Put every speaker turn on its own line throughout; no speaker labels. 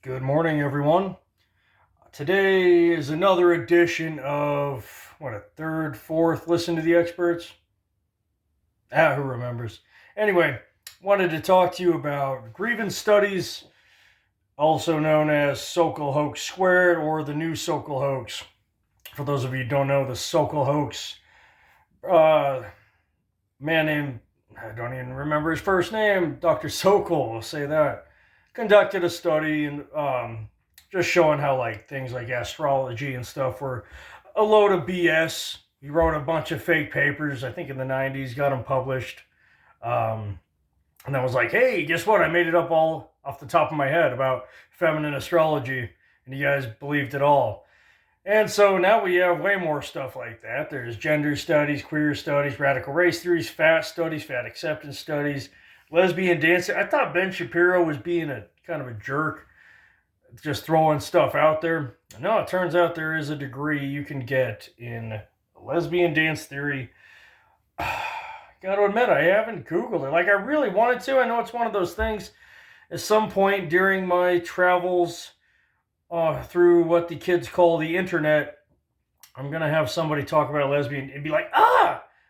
Good morning, everyone. Today is another edition of a third, fourth listen to the experts. Who remembers? Anyway, wanted to talk to you about Grievance studies, also known as Sokal Hoax Squared or the new Sokal Hoax. For those of you who don't know, the Sokal Hoax, man named, I don't even remember his first name, Dr. Sokal, we'll say that, conducted a study and just showing how things like astrology and stuff were a load of BS. He wrote a bunch of fake papers, I think in the 90s, got them published. And I was like, hey, guess what? I made it up all off the top of my head about feminine astrology, and you guys believed it all. And so now we have way more stuff like that. There's gender studies, queer studies, radical race theories, fat studies, fat acceptance studies, lesbian dancing. I thought Ben Shapiro was being a kind of a jerk, just throwing stuff out there. No, it turns out there is a degree you can get in lesbian dance theory. Gotta admit, I haven't Googled it. I really wanted to. I know it's one of those things at some point during my travels through what the kids call the internet, I'm going to have somebody talk about lesbian and be like,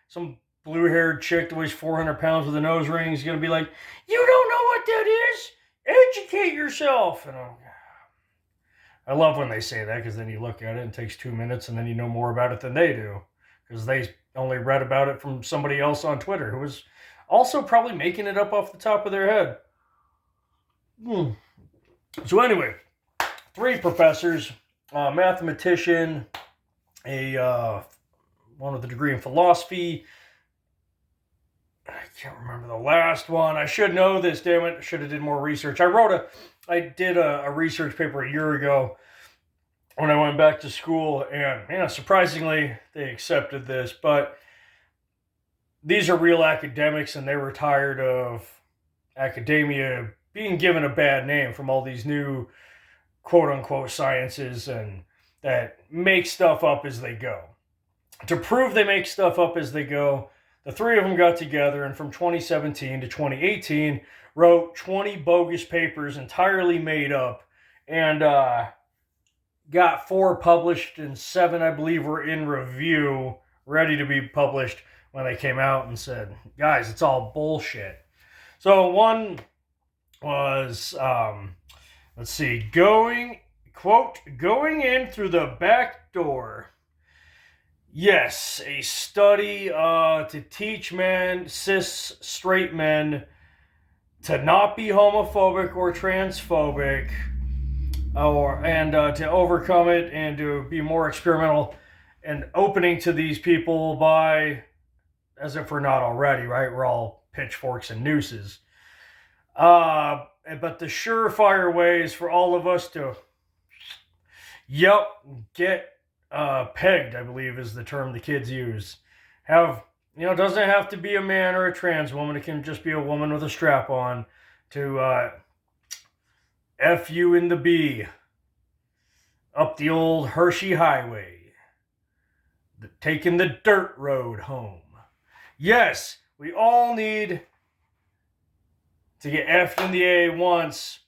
some blue-haired chick that weighs 400 pounds with a nose ring is going to be like, you don't know what that is? Educate yourself. And I love when they say that, because then you look at it and it takes 2 minutes and then you know more about it than they do, because they only read about it from somebody else on Twitter who was also probably making it up off the top of their head. So anyway, 3 professors, a mathematician, one with a degree in philosophy. I can't remember the last one. I should know this, damn it. I should have did more research. I did a research paper a year ago when I went back to school, and surprisingly, they accepted this. But these are real academics, and they were tired of academia being given a bad name from all these new quote-unquote sciences and that make stuff up as they go. To prove they make stuff up as they go, the 3 of them got together and from 2017 to 2018 wrote 20 bogus papers entirely made up, and got 4 published and 7, I believe, were in review, ready to be published when they came out and said, guys, it's all bullshit. So one was, let's see, going in through the back door. Yes, a study to teach men, cis straight men, to not be homophobic or transphobic, and to overcome it and to be more experimental and opening to these people by, as if we're not already, right? We're all pitchforks and nooses. But the surefire ways for all of us to, get pegged, I believe is the term the kids use. Doesn't have to be a man or a trans woman. It can just be a woman with a strap on to F you in the B up the old Hershey Highway, taking the dirt road home. Yes, we all need to get F'd in the A once,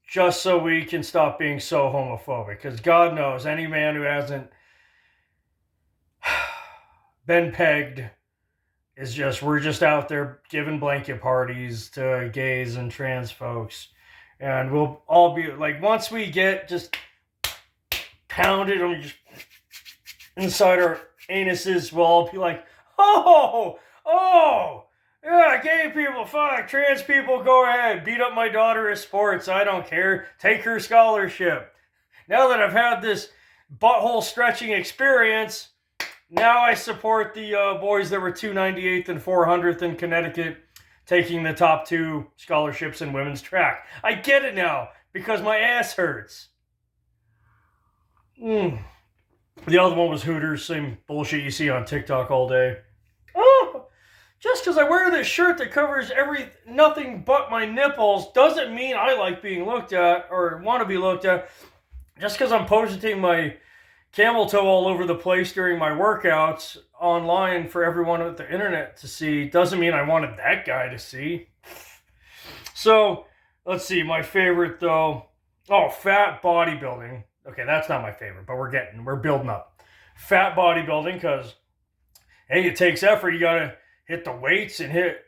just so we can stop being so homophobic. Because God knows, any man who hasn't been pegged we're just out there giving blanket parties to gays and trans folks. And we'll all be like, once we get just pounded and just inside our anuses, we'll all be like, oh, yeah, gay people, fuck, trans people, go ahead, beat up my daughter at sports, I don't care, take her scholarship. Now that I've had this butthole stretching experience, now I support the boys that were 298th and 400th in Connecticut taking the top 2 scholarships in women's track. I get it now, because my ass hurts. The other one was Hooters, same bullshit you see on TikTok all day. Just because I wear this shirt that covers nothing but my nipples doesn't mean I like being looked at or want to be looked at. Just because I'm posting my camel toe all over the place during my workouts online for everyone with the internet to see doesn't mean I wanted that guy to see. So, let's see. My favorite, though, Oh, fat bodybuilding. Okay, that's not my favorite, but we're building up. Fat bodybuilding because hey, it takes effort. You gotta hit the weights and hit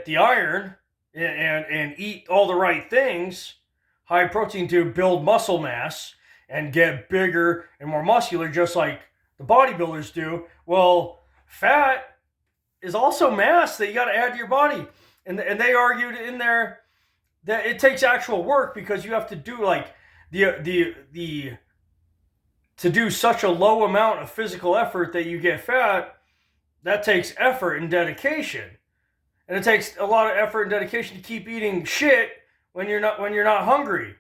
the iron and eat all the right things, high protein to build muscle mass and get bigger and more muscular, just like the bodybuilders do. Well, fat is also mass that you got to add to your body, and they argued in there that it takes actual work because you have to do like the to do such a low amount of physical effort that you get fat. That takes effort and dedication. And it takes a lot of effort and dedication to keep eating shit when you're not hungry.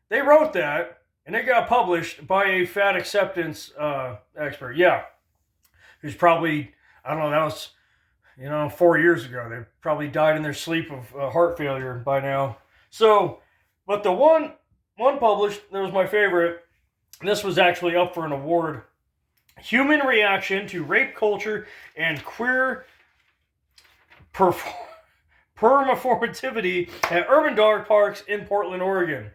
They wrote that, and it got published by a fat acceptance expert. Yeah, who's probably, I don't know, that was 4 years ago. They probably died in their sleep of heart failure by now. So, but the one published that was my favorite. This was actually up for an award. Human reaction to rape culture and queer performativity at urban dog parks in Portland, Oregon.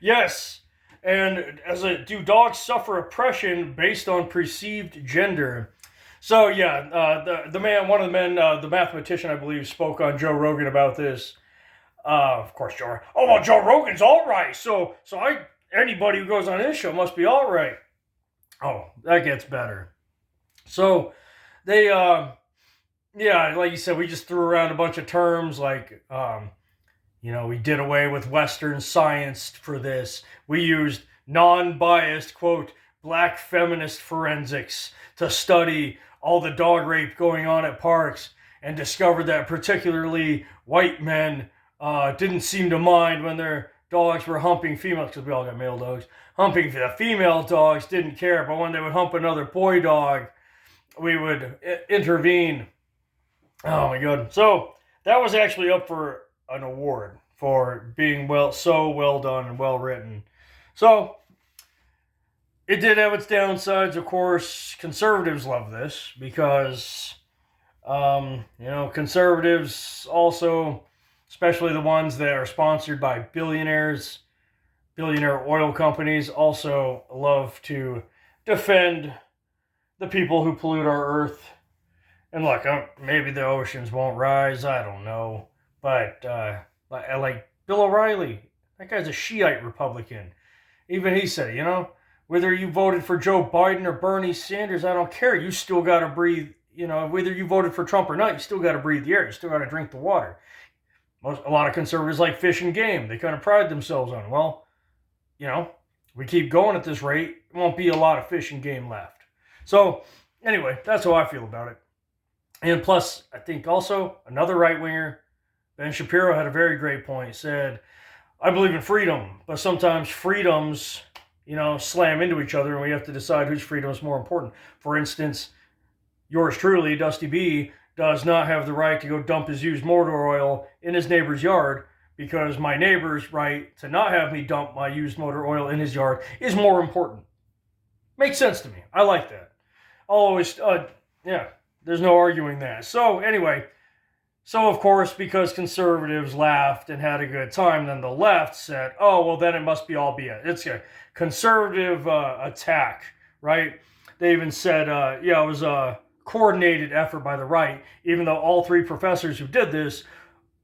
Yes, and do dogs suffer oppression based on perceived gender? So yeah, the man, one of the men, the mathematician, I believe, spoke on Joe Rogan about this. Of course, Joe. Oh well, Joe Rogan's all right. So anybody who goes on his show must be all right. Oh, that gets better. So they yeah, like you said, we just threw around a bunch of terms like, we did away with Western science for this. We used non-biased, quote, black feminist forensics to study all the dog rape going on at parks and discovered that particularly white men didn't seem to mind when their dogs were humping females, because we all got male dogs. Humping the female dogs didn't care, but when they would hump another boy dog, we would intervene. Oh my god. So that was actually up for an award for being so well done and well written. So it did have its downsides, of course. Conservatives love this because conservatives also, especially the ones that are sponsored by billionaire oil companies, also love to defend the people who pollute our earth. And look, maybe the oceans won't rise. I don't know. But I like Bill O'Reilly. That guy's a Shiite Republican. Even he said, whether you voted for Joe Biden or Bernie Sanders, I don't care. You still got to breathe. Whether you voted for Trump or not, you still got to breathe the air. You still got to drink the water. A lot of conservatives like fish and game. They kind of pride themselves on, well, we keep going at this rate, there won't be a lot of fish and game left. So anyway, that's how I feel about it. And plus, I think also another right-winger, Ben Shapiro, had a very great point. He said, I believe in freedom, but sometimes freedoms, slam into each other and we have to decide whose freedom is more important. For instance, yours truly, Dusty B, does not have the right to go dump his used motor oil in his neighbor's yard because my neighbor's right to not have me dump my used motor oil in his yard is more important. Makes sense to me. I like that. I'll always, there's no arguing that. So anyway, of course, because conservatives laughed and had a good time, then the left said, oh, well, then it must be all BS. It's a conservative attack, right? They even said, it was a coordinated effort by the right, even though all three professors who did this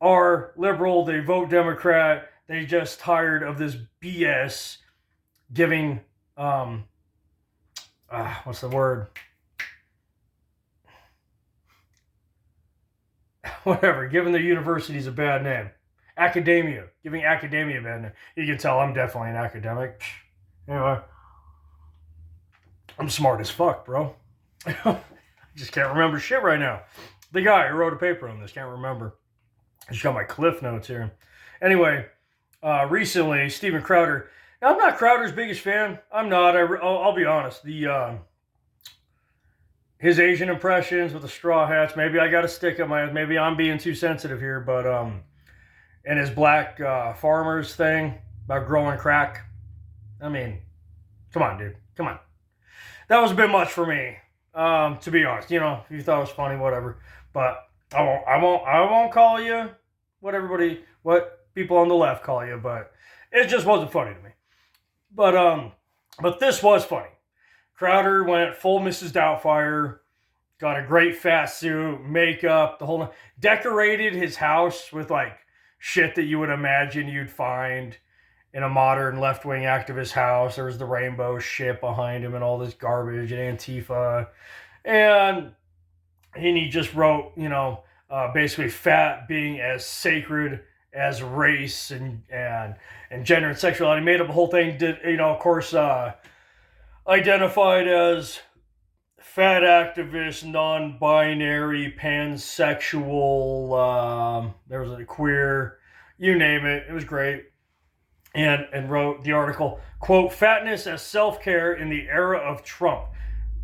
are liberal, they vote Democrat, they just tired of this BS giving, what's the word? Whatever, giving the universities a bad name. Academia, giving academia a bad name. You can tell I'm definitely an academic. Anyway, I'm smart as fuck, bro. I just can't remember shit right now. The guy who wrote a paper on this, can't remember. I just got my cliff notes here. Anyway, recently, Steven Crowder. Now, I'm not Crowder's biggest fan. I'm not. I'll be honest. His Asian impressions with the straw hats. Maybe I got a stick up my ass. Maybe I'm being too sensitive here, but and his black farmers thing about growing crack. I mean, come on, dude. Come on. That was a bit much for me. To be honest, if you thought it was funny, whatever. But I won't call you what people on the left call you, but it just wasn't funny to me. But this was funny. Crowder went full Mrs. Doubtfire, got a great fat suit, makeup, the whole, decorated his house with like shit that you would imagine you'd find in a modern left-wing activist house. There was the rainbow shit behind him and all this garbage and Antifa. And he just wrote, basically fat being as sacred as race and gender and sexuality. Made up a whole thing. Did, of course, identified as fat activist, non-binary, pansexual. There was a queer, you name it. It was great. And wrote the article, quote, "Fatness as self-care in the era of Trump."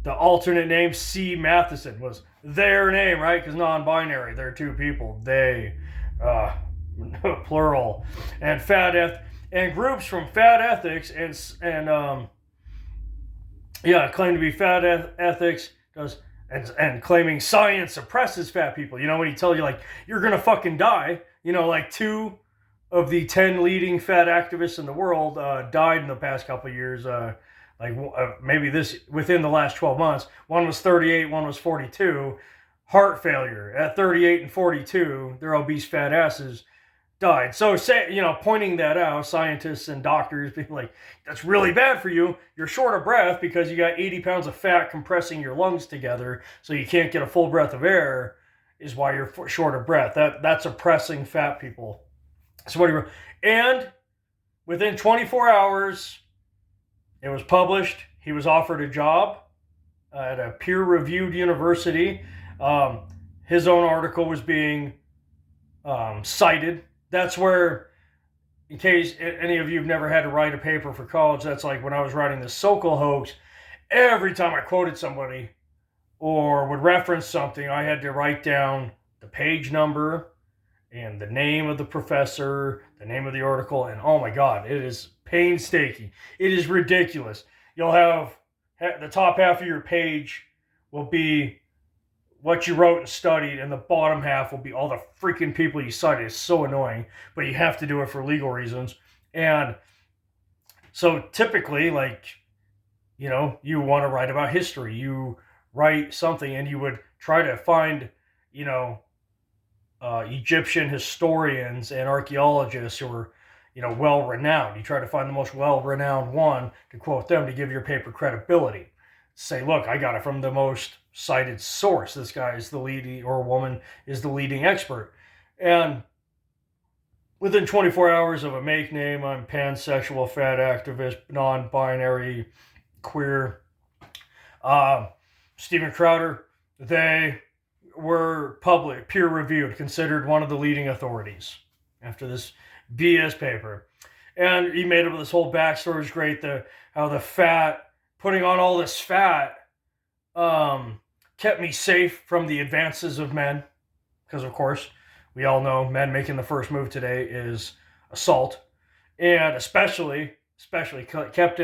The alternate name, C. Matheson, was their name, right? Because non-binary, they're two people. They, plural. And and groups from fat ethics and claim to be fat ethics and claiming science suppresses fat people. When he tells you, like, you're going to fucking die, like 2 of the 10 leading fat activists in the world died in the past couple of years. Maybe this within the last 12 months. One was 38, one was 42. Heart failure at 38 and 42. Their obese fat asses died. So, pointing that out, scientists and doctors being like, that's really bad for you. You're short of breath because you got 80 pounds of fat compressing your lungs together, so you can't get a full breath of air, is why you're short of breath. That's oppressing fat people. So what he wrote. And within 24 hours, it was published. He was offered a job at a peer-reviewed university. His own article was being cited. That's where, in case any of you have never had to write a paper for college, that's like when I was writing the Sokal hoax. Every time I quoted somebody or would reference something, I had to write down the page number and the name of the professor, the name of the article, and oh my God, it is painstaking. It is ridiculous. You'll have the top half of your page will be what you wrote and studied, and the bottom half will be all the freaking people you cited. It's so annoying, but you have to do it for legal reasons. And so typically, you want to write about history. You write something and you would try to find, Egyptian historians and archaeologists who are, well-renowned. You try to find the most well-renowned one to quote them to give your paper credibility. Say, look, I got it from the most cited source. This guy is the leading, or woman is the leading expert. And within 24 hours of a make name, I'm pansexual, fat activist, non-binary, queer. Steven Crowder, they were public, peer-reviewed, considered one of the leading authorities after this BS paper. And he made up this whole backstory. It was great, how the fat, putting on all this fat, kept me safe from the advances of men. Because, of course, we all know men making the first move today is assault. And especially kept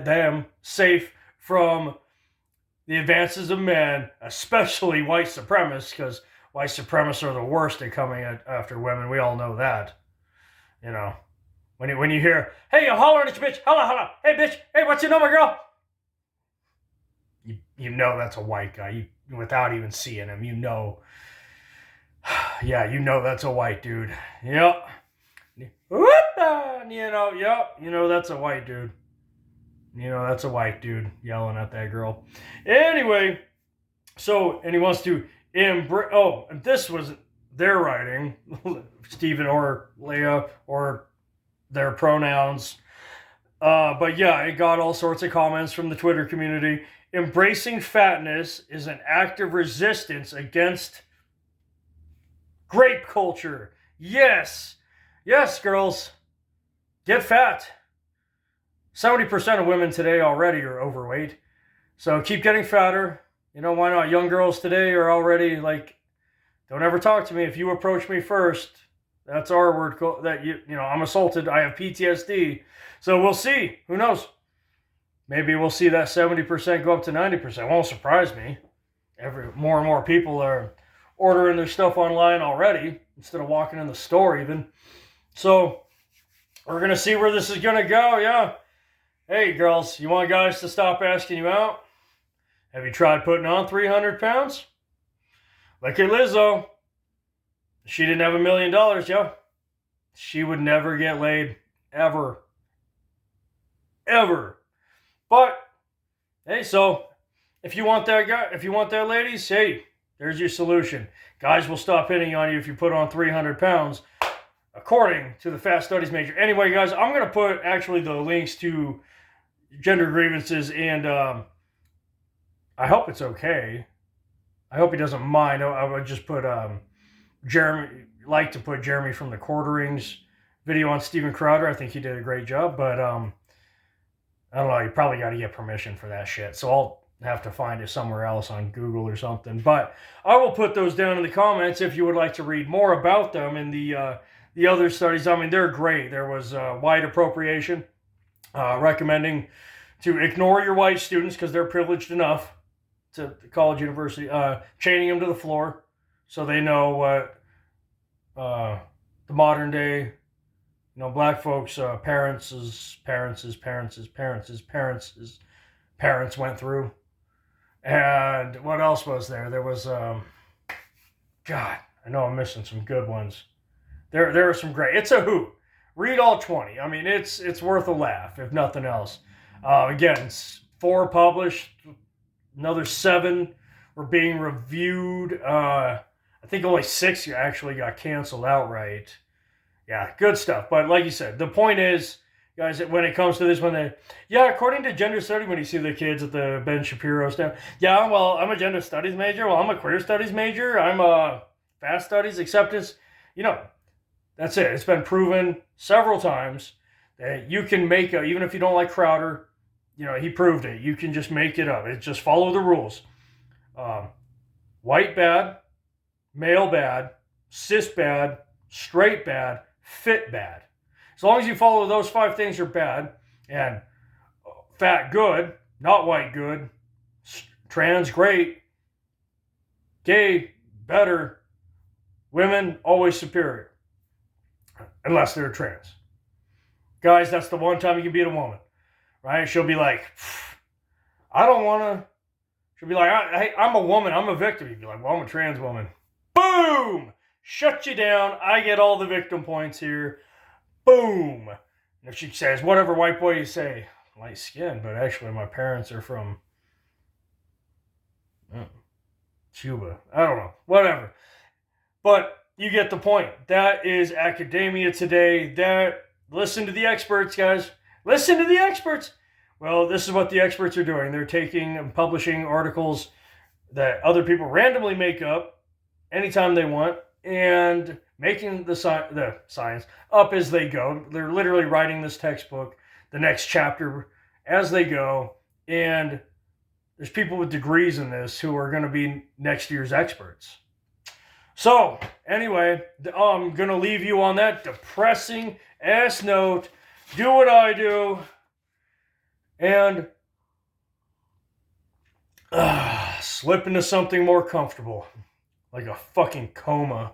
them safe from the advances of men, especially white supremacists, because white supremacists are the worst at coming after women. We all know that. When you hear, hey, I'm hollering at you, bitch, holla, hey, bitch, hey, what's your number, girl? You know that's a white guy, without even seeing him, yeah, that's a white dude. Yep. That's a white dude. That's a white dude yelling at that girl. Anyway, and he wants to embrace, and this was their writing, Stephen or Leah, or their pronouns. But yeah, it got all sorts of comments from the Twitter community. Embracing fatness is an act of resistance against grape culture. Yes, girls, get fat. 70% of women today already are overweight. So keep getting fatter. Why not? Young girls today are already don't ever talk to me. If you approach me first, that's our word. I'm assaulted. I have PTSD. So we'll see. Who knows? Maybe we'll see that 70% go up to 90%. It won't surprise me. More and more people are ordering their stuff online already. instead of walking in the store even. So we're going to see where this is going to go, yeah. Hey, girls, you want guys to stop asking you out? Have you tried putting on 300 pounds? Look at Lizzo. She didn't have $1 million, yo. She would never get laid. Ever. Ever. But, hey, so if you want that guy, if you want that ladies, hey, there's your solution. Guys will stop hitting on you if you put on 300 pounds, according to the Fat Studies major. Anyway, guys, I'm going to put actually the links to gender grievances, and I hope it's okay. I hope he doesn't mind. I would just put Jeremy from the Quarterings video on Steven Crowder. I think he did a great job, but I don't know. You probably got to get permission for that shit. So I'll have to find it somewhere else on Google or something. But I will put those down in the comments if you would like to read more about them and the other studies. I mean, they're great. There was white appropriation, recommending to ignore your white students because they're privileged enough to college, university, chaining them to the floor so they know what the modern day, black folks' parents' parents went through. And what else was there? There was, God, I know I'm missing some good ones. There are some great. It's a hoot. Read all 20. I mean, it's worth a laugh, if nothing else. Again, 4 published. Another 7 were being reviewed. I think only 6 actually got canceled outright. Yeah, good stuff. But like you said, the point is, guys, when it comes to this one, according to gender studies, when you see the kids at the Ben Shapiro stuff, well, I'm a gender studies major. Well, I'm a queer studies major. I'm a fat studies acceptance. That's it. It's been proven several times that you can make even if you don't like Crowder, he proved it. You can just make it up. It's just follow the rules. White bad, male bad, cis bad, straight bad, fit bad. As long as you follow those 5 things, you're bad. And fat good, not white good, trans great, gay better, women always superior. Unless they're trans. Guys, that's the one time you can beat a woman. Right? She'll be like, I don't want to. She'll be like, I'm a woman. I'm a victim. You'd be like, well, I'm a trans woman. Boom! Shut you down. I get all the victim points here. Boom! And if she says, whatever white boy you say, light skin, but actually my parents are from Cuba. I don't know. Whatever. But you get the point. That is academia today. Listen to the experts, guys. Listen to the experts. Well, this is what the experts are doing. They're taking and publishing articles that other people randomly make up anytime they want and making the science up as they go. They're literally writing this textbook, the next chapter, as they go. And there's people with degrees in this who are going to be next year's experts. So, anyway, I'm going to leave you on that depressing ass note. Do what I do. And slip into something more comfortable. Like a fucking coma.